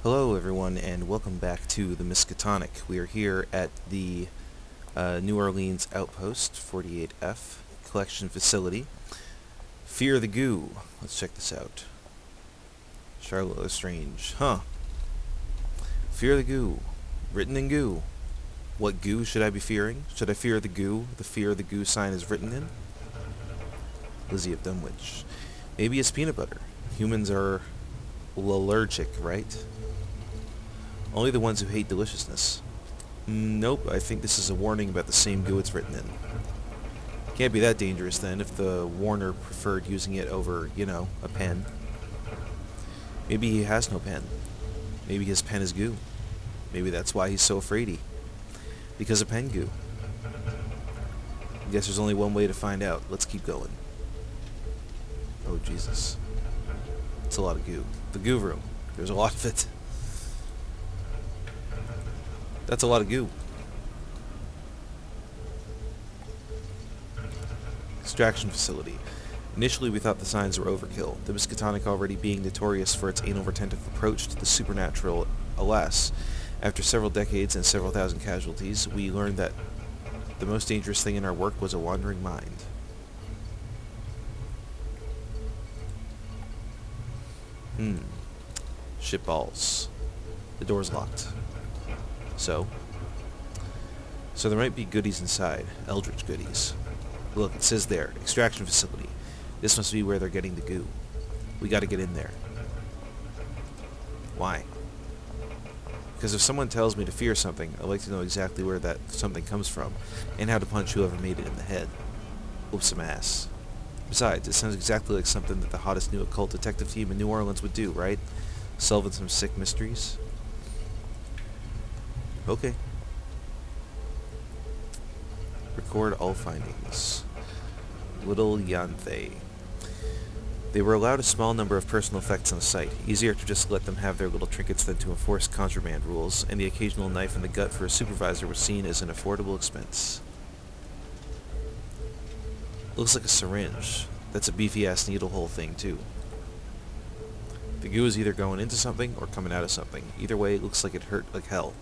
Hello everyone and welcome back to the Miskatonic. We are here at the New Orleans Outpost 48F collection facility. Fear the Goo. Let's check this out. Charlotte Lestrange. Fear the Goo. Written in goo. What goo should I be fearing? Should I fear the goo the fear the goo sign is written in? Lizzy of Dunwich. Maybe it's peanut butter. Humans are allergic, right? Only the ones who hate deliciousness. Nope, I think this is a warning about the same goo it's written in. Can't be that dangerous then if the warner preferred using it over, a pen. Maybe he has no pen. Maybe his pen is goo. Maybe that's why he's so afraidy. Because of pen goo. I guess there's only one way to find out. Let's keep going. Oh, Jesus. It's a lot of goo. The goo room. There's a lot of it. That's a lot of goo. Extraction facility. Initially we thought the signs were overkill, the Miskatonic already being notorious for its anal retentive approach to the supernatural. Alas, after several decades and several thousand casualties, we learned that the most dangerous thing in our work was a wandering mind. Shit balls. The door's locked. So there might be goodies inside. Eldritch goodies. Look, it says there, extraction facility. This must be where they're getting the goo. We gotta get in there. Why? Because if someone tells me to fear something, I'd like to know exactly where that something comes from, and how to punch whoever made it in the head. Whoop some ass. Besides, it sounds exactly like something that the hottest new occult detective team in New Orleans would do, right? Solving some sick mysteries. Okay. Record all findings. Little Yanthe. They were allowed a small number of personal effects on site. Easier to just let them have their little trinkets than to enforce contraband rules, and the occasional knife in the gut for a supervisor was seen as an affordable expense. Looks like a syringe. That's a beefy-ass needle hole thing, too. The goo is either going into something or coming out of something. Either way, it looks like it hurt like hell.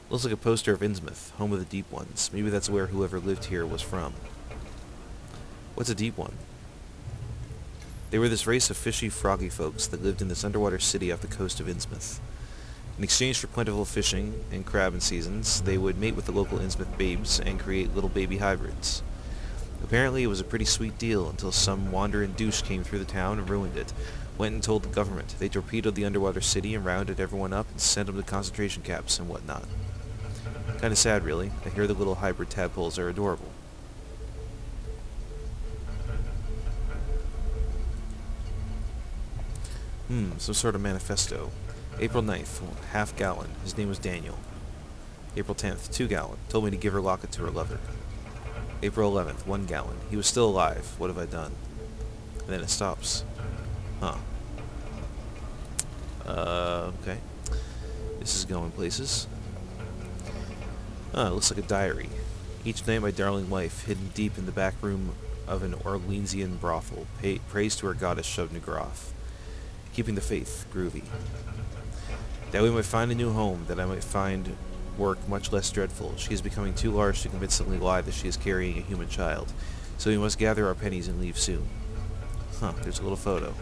Looks like a poster of Innsmouth, home of the Deep Ones. Maybe that's where whoever lived here was from. What's a Deep One? They were this race of fishy, froggy folks that lived in this underwater city off the coast of Innsmouth. In exchange for plentiful fishing and crabbing seasons, they would mate with the local Innsmouth babes and create little baby hybrids. Apparently it was a pretty sweet deal until some wandering douche came through the town and ruined it. Went and told the government. They torpedoed the underwater city and rounded everyone up and sent them to concentration camps and whatnot. Kinda sad, really. I hear the little hybrid tadpoles are adorable. Some sort of manifesto. April 9th, half gallon. His name was Daniel. April 10th, 2 gallon. Told me to give her locket to her lover. April 11th, 1 gallon. He was still alive. What have I done? And then it stops. Okay. This is going places. It looks like a diary. Each night my darling wife, hidden deep in the back room of an Orleansian brothel, prays to her goddess shoved Groth. Keeping the faith, groovy. That we might find a new home, that I might find work much less dreadful. She is becoming too large to convincingly lie that she is carrying a human child, so we must gather our pennies and leave soon. There's a little photo.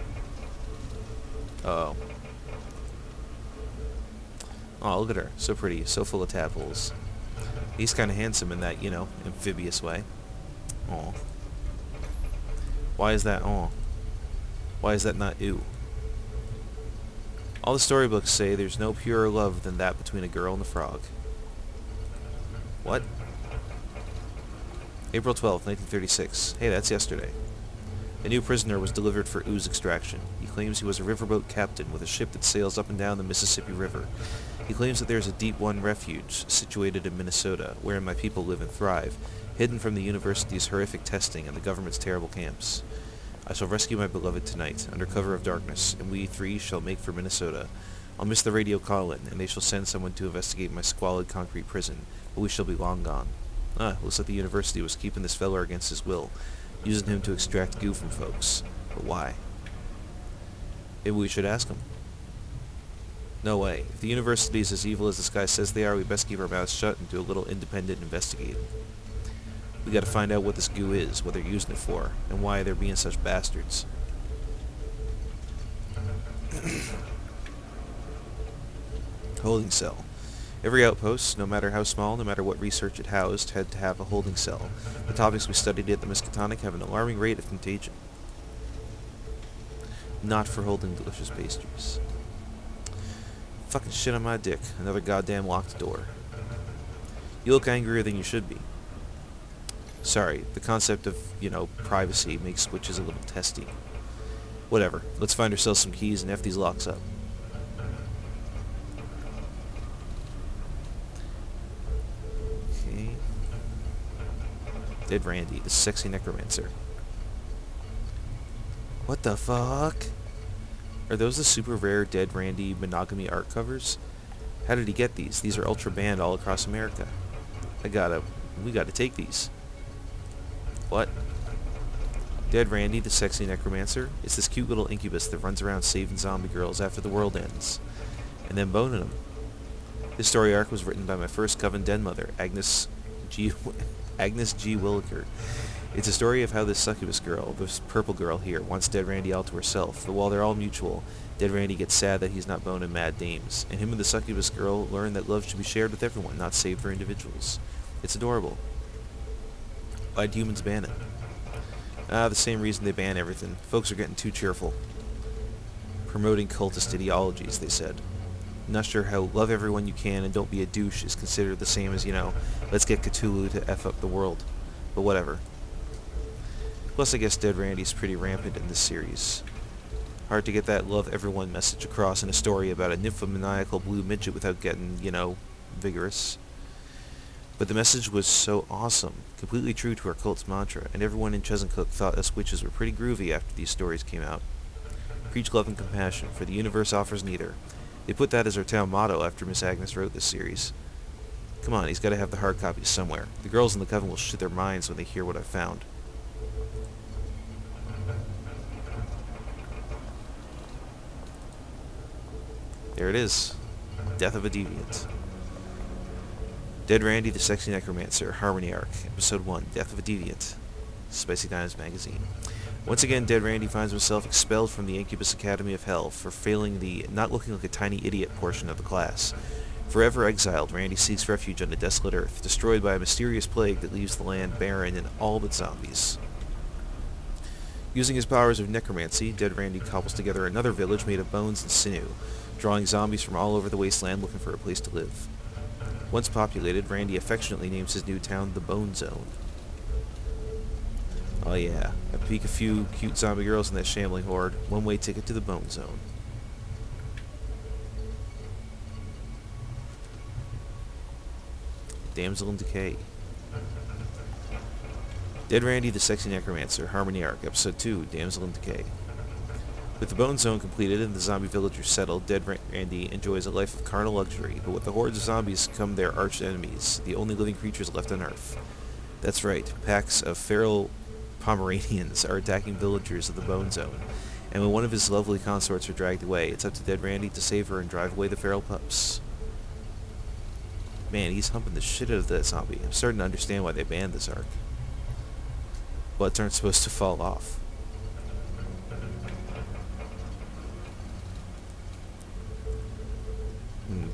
Uh-oh. Oh, look at her. So pretty, so full of tadpoles. He's kind of handsome in that, amphibious way. Aw. Why is that aw? Why is that not ew? All the storybooks say there's no purer love than that between a girl and a frog. What? April 12th, 1936. Hey, that's yesterday. A new prisoner was delivered for ooze extraction. He claims he was a riverboat captain with a ship that sails up and down the Mississippi River. He claims that there is a Deep One refuge situated in Minnesota, wherein my people live and thrive, hidden from the university's horrific testing and the government's terrible camps. I shall rescue my beloved tonight, under cover of darkness, and we three shall make for Minnesota. I'll miss the radio call-in, and they shall send someone to investigate my squalid concrete prison, but we shall be long gone. Looks like the university was keeping this feller against his will. using him to extract goo from folks. But why? Maybe we should ask him. No way. If the university is as evil as this guy says they are, we best keep our mouths shut and do a little independent investigating. We gotta find out what this goo is, what they're using it for, and why they're being such bastards. Holding cell. Every outpost, no matter how small, no matter what research it housed, had to have a holding cell. The topics we studied at the Miskatonic have an alarming rate of contagion. Not for holding delicious pastries. Fucking shit on my dick. Another goddamn locked door. You look angrier than you should be. Sorry, the concept of, privacy makes witches a little testy. Whatever. Let's find ourselves some keys and F these locks up. Okay. Dead Randy, the sexy necromancer. What the fuck? Are those the super rare Dead Randy monogamy art covers? How did he get these? These are ultra banned all across America. We gotta take these. What? Dead Randy, the sexy necromancer? It's this cute little incubus that runs around saving zombie girls after the world ends. And then boning them. This story arc was written by my first coven den mother, Agnes G. Williker. It's a story of how this succubus girl, this purple girl here, wants Dead Randy all to herself, but while they're all mutual, Dead Randy gets sad that he's not boning mad dames, and him and the succubus girl learn that love should be shared with everyone, not saved for individuals. It's adorable. Why'd humans ban it? The same reason they ban everything. Folks are getting too cheerful. Promoting cultist ideologies, they said. Not sure how love everyone you can and don't be a douche is considered the same as, let's get Cthulhu to F up the world. But whatever. Plus, I guess Dead Randy's pretty rampant in this series. Hard to get that love everyone message across in a story about a nymphomaniacal blue midget without getting, vigorous. But the message was so awesome, completely true to our cult's mantra, and everyone in Chesuncook thought us witches were pretty groovy after these stories came out. Preach love and compassion, for the universe offers neither. They put that as our town motto after Miss Agnes wrote this series. Come on, he's got to have the hard copies somewhere. The girls in the coven will shit their minds when they hear what I've found. There it is. Death of a Deviant. Dead Randy, the Sexy Necromancer, Harmony Arc, Episode 1, Death of a Deviant, Spicy Dimes Magazine. Once again, Dead Randy finds himself expelled from the Incubus Academy of Hell for failing the not looking like a tiny idiot portion of the class. Forever exiled, Randy seeks refuge on the desolate earth, destroyed by a mysterious plague that leaves the land barren and all but zombies. Using his powers of necromancy, Dead Randy cobbles together another village made of bones and sinew, drawing zombies from all over the wasteland looking for a place to live. Once populated, Randy affectionately names his new town the Bone Zone. Oh yeah, I peek a few cute zombie girls in that shambling horde. One-way ticket to the Bone Zone. Damsel in Decay. Dead Randy, the Sexy Necromancer, Harmony Arc, Episode 2, Damsel in Decay. With the Bone Zone completed and the zombie villagers settled, Dead Randy enjoys a life of carnal luxury, but with the hordes of zombies come their arch enemies, the only living creatures left on Earth. That's right, packs of feral Pomeranians are attacking villagers of the Bone Zone, and when one of his lovely consorts are dragged away, it's up to Dead Randy to save her and drive away the feral pups. Man, he's humping the shit out of that zombie. I'm starting to understand why they banned this arc. Bloods aren't supposed to fall off.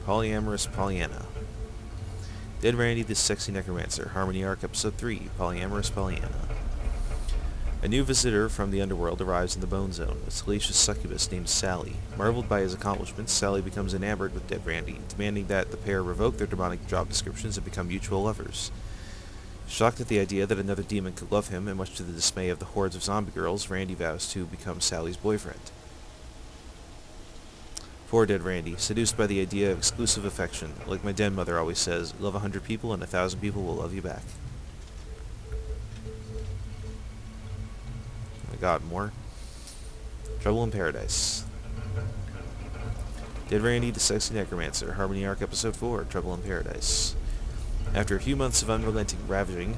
Polyamorous Pollyanna. Dead Randy, the Sexy Necromancer, Harmony Arc, Episode 3, Polyamorous Pollyanna. A new visitor from the underworld arrives in the Bone Zone, a salacious succubus named Sally. Marveled by his accomplishments, Sally becomes enamored with Dead Randy, demanding that the pair revoke their demonic job descriptions and become mutual lovers. Shocked at the idea that another demon could love him, and much to the dismay of the hordes of zombie girls, Randy vows to become Sally's boyfriend. Poor Dead Randy, seduced by the idea of exclusive affection. Like my den mother always says, love 100 people and 1,000 people will love you back. Oh my god, more? Trouble in Paradise. Dead Randy, the Sexy Necromancer, Harmony Arc, Episode 4, Trouble in Paradise. After a few months of unrelenting ravaging,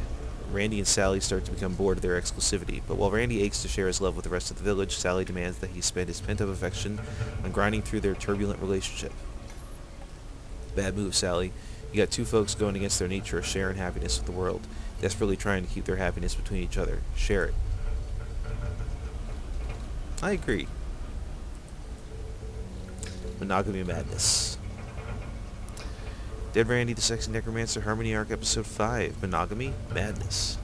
Randy and Sally start to become bored of their exclusivity, but while Randy aches to share his love with the rest of the village, Sally demands that he spend his pent-up affection on grinding through their turbulent relationship. Bad move, Sally. You got two folks going against their nature of sharing happiness with the world, desperately trying to keep their happiness between each other. Share it. I agree. Monogamy madness. Dead Randy the Sexy Necromancer Harmony Arc Episode 5, Monogamy Madness.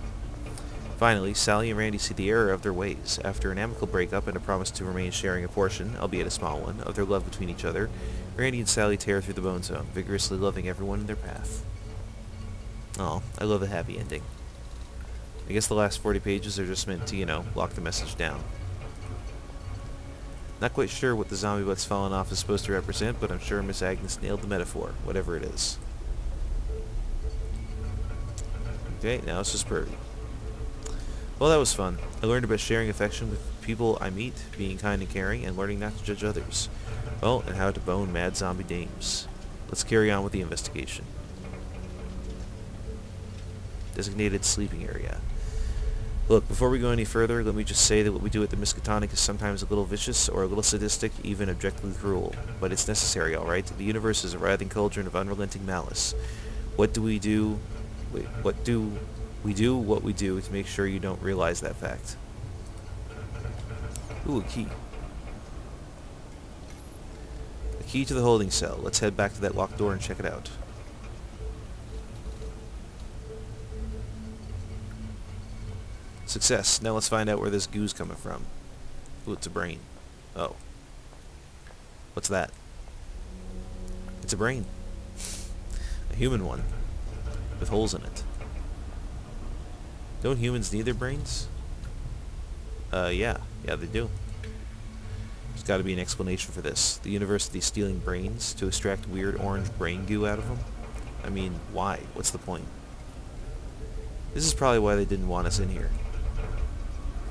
Finally, Sally and Randy see the error of their ways. After an amicable breakup and a promise to remain sharing a portion, albeit a small one, of their love between each other, Randy and Sally tear through the Bone Zone, vigorously loving everyone in their path. Oh, I love a happy ending. I guess the last 40 pages are just meant to, lock the message down. Not quite sure what the zombie butts falling off is supposed to represent, but I'm sure Miss Agnes nailed the metaphor, whatever it is. Okay, now it's just Purdy. Well, that was fun. I learned about sharing affection with people I meet, being kind and caring, and learning not to judge others. Well, and how to bone mad zombie dames. Let's carry on with the investigation. Designated sleeping area. Look, before we go any further, let me just say that what we do at the Miskatonic is sometimes a little vicious, or a little sadistic, even objectively cruel. But it's necessary, alright? The universe is a writhing cauldron of unrelenting malice. What do we do what we do to make sure you don't realize that fact? Ooh, a key. A key to the holding cell. Let's head back to that locked door and check it out. Success. Now let's find out where this goo's coming from. Ooh, it's a brain. Oh. What's that? It's a brain. A human one. With holes in it. Don't humans need their brains? Yeah. Yeah, they do. There's got to be an explanation for this. The university's stealing brains to extract weird orange brain goo out of them? I mean, why? What's the point? This is probably why they didn't want us in here.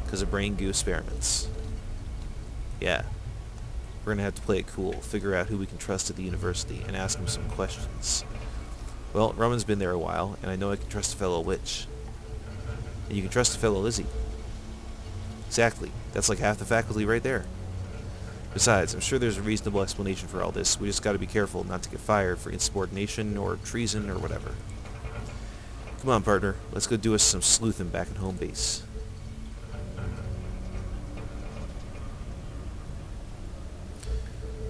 Because of brain goo experiments. Yeah. We're gonna have to play it cool, figure out who we can trust at the university, and ask them some questions. Well, Roman's been there a while, and I know I can trust a fellow witch. And you can trust a fellow Lizzy. Exactly. That's like half the faculty right there. Besides, I'm sure there's a reasonable explanation for all this. We just gotta be careful not to get fired for insubordination or treason or whatever. Come on, partner. Let's go do us some sleuthing back at home base.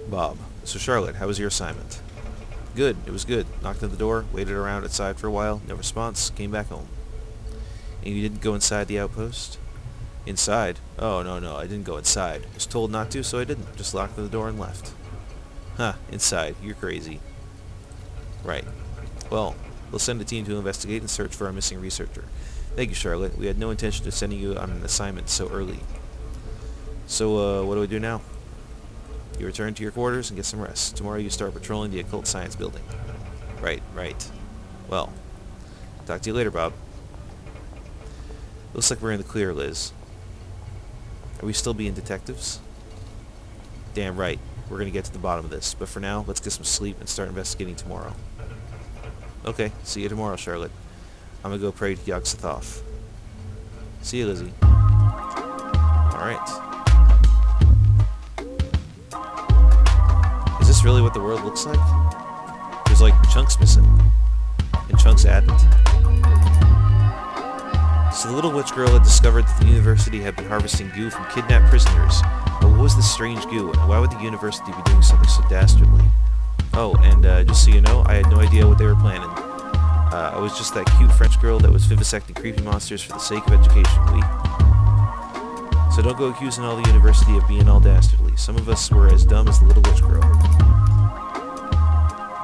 Bob. So Charlotte, how was your assignment? Good. It was good. Knocked on the door, waited around outside for a while, no response, came back home. And you didn't go inside the outpost? Inside? Oh, no, I didn't go inside. Was told not to, so I didn't. Just locked the door and left. Huh, inside. You're crazy. Right. Well, we'll send a team to investigate and search for our missing researcher. Thank you, Charlotte. We had no intention of sending you on an assignment so early. So, what do we do now? You return to your quarters and get some rest. Tomorrow you start patrolling the occult science building. Right. Well, talk to you later, Bob. Looks like we're in the clear, Liz. Are we still being detectives? Damn right. We're gonna get to the bottom of this. But for now, let's get some sleep and start investigating tomorrow. Okay, see you tomorrow, Charlotte. I'm gonna go pray to Yog-Sothoth. See you, Lizzy. Alright. Is this really what the world looks like? There's like chunks missing. And chunks added. So the little witch girl had discovered that the university had been harvesting goo from kidnapped prisoners. But what was this strange goo, and why would the university be doing something so dastardly? Oh, and just so you know, I had no idea what they were planning. I was just that cute French girl that was vivisecting creepy monsters for the sake of education, oui? So don't go accusing all the university of being all dastardly. Some of us were as dumb as the little witch girl.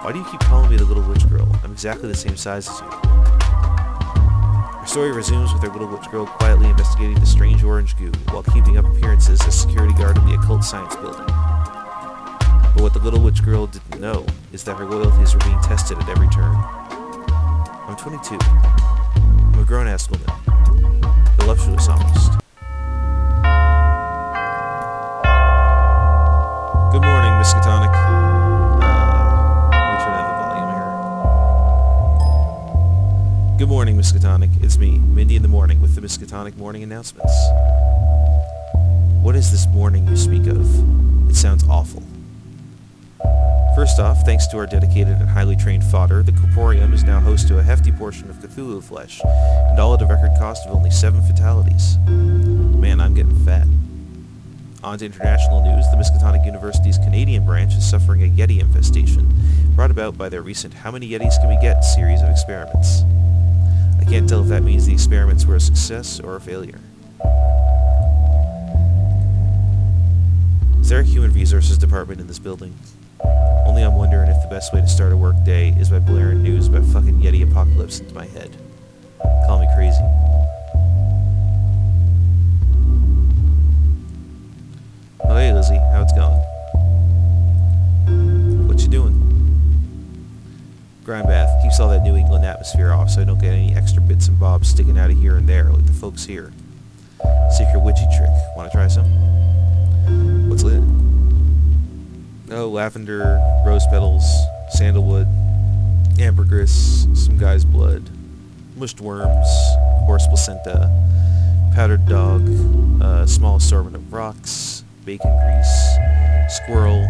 Why do you keep calling me the little witch girl? I'm exactly the same size as you. Our story resumes with our little witch girl quietly investigating the strange orange goo while keeping up appearances as security guard in the occult science building. But what the little witch girl didn't know is that her loyalties were being tested at every turn. I'm 22. I'm a grown-ass woman. Voluptuous almost. Good morning, Miskatonic. Let me turn down the volume here. Good morning, Miskatonic. It's me, Mindy in the Morning, with the Miskatonic Morning Announcements. What is this morning you speak of? It sounds awful. First off, thanks to our dedicated and highly trained fodder, the Corporium is now host to a hefty portion of Cthulhu flesh, and all at a record cost of only 7 fatalities. Man, I'm getting fat. On to international news, the Miskatonic University's Canadian branch is suffering a Yeti infestation, brought about by their recent How Many Yetis Can We Get series of experiments. I can't tell if that means the experiments were a success or a failure. Is there a human resources department in this building? Only I'm wondering if the best way to start a work day is by blaring news about fucking Yeti apocalypse into my head. Call me crazy. Oh hey Lizzy, how it's going? What you doing? Grime bath keeps all that New England atmosphere off so I don't get any extra bits and bobs sticking out of here and there like the folks here. Secret witchy trick. Wanna try some? What's lit? Oh, lavender, rose petals, sandalwood, ambergris, some guy's blood, mushed worms, horse placenta, powdered dog, a small assortment of rocks, bacon grease, squirrel,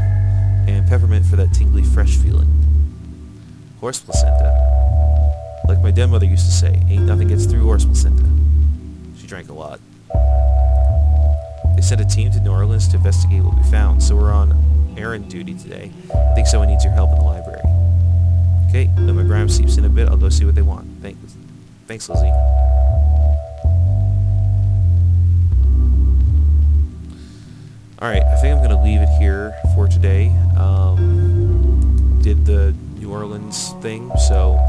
and peppermint for that tingly fresh feeling. Horse placenta. Like my dead mother used to say, ain't nothing gets through horse placenta. She drank a lot. They sent a team to New Orleans to investigate what we found, so we're on errand duty today. I think someone needs your help in the library. Okay, when my grime seeps in a bit, I'll go see what they want. Thanks, Lizzy. Alright, I think I'm going to leave it here for today. Did the New Orleans thing, so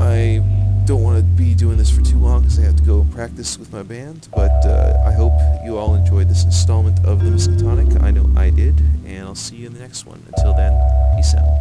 I don't want to be doing this for too long because I have to go practice with my band, but I hope you all enjoyed this installment of the Miskatonic. I know I did, and I'll see you in the next one. Until then, peace out.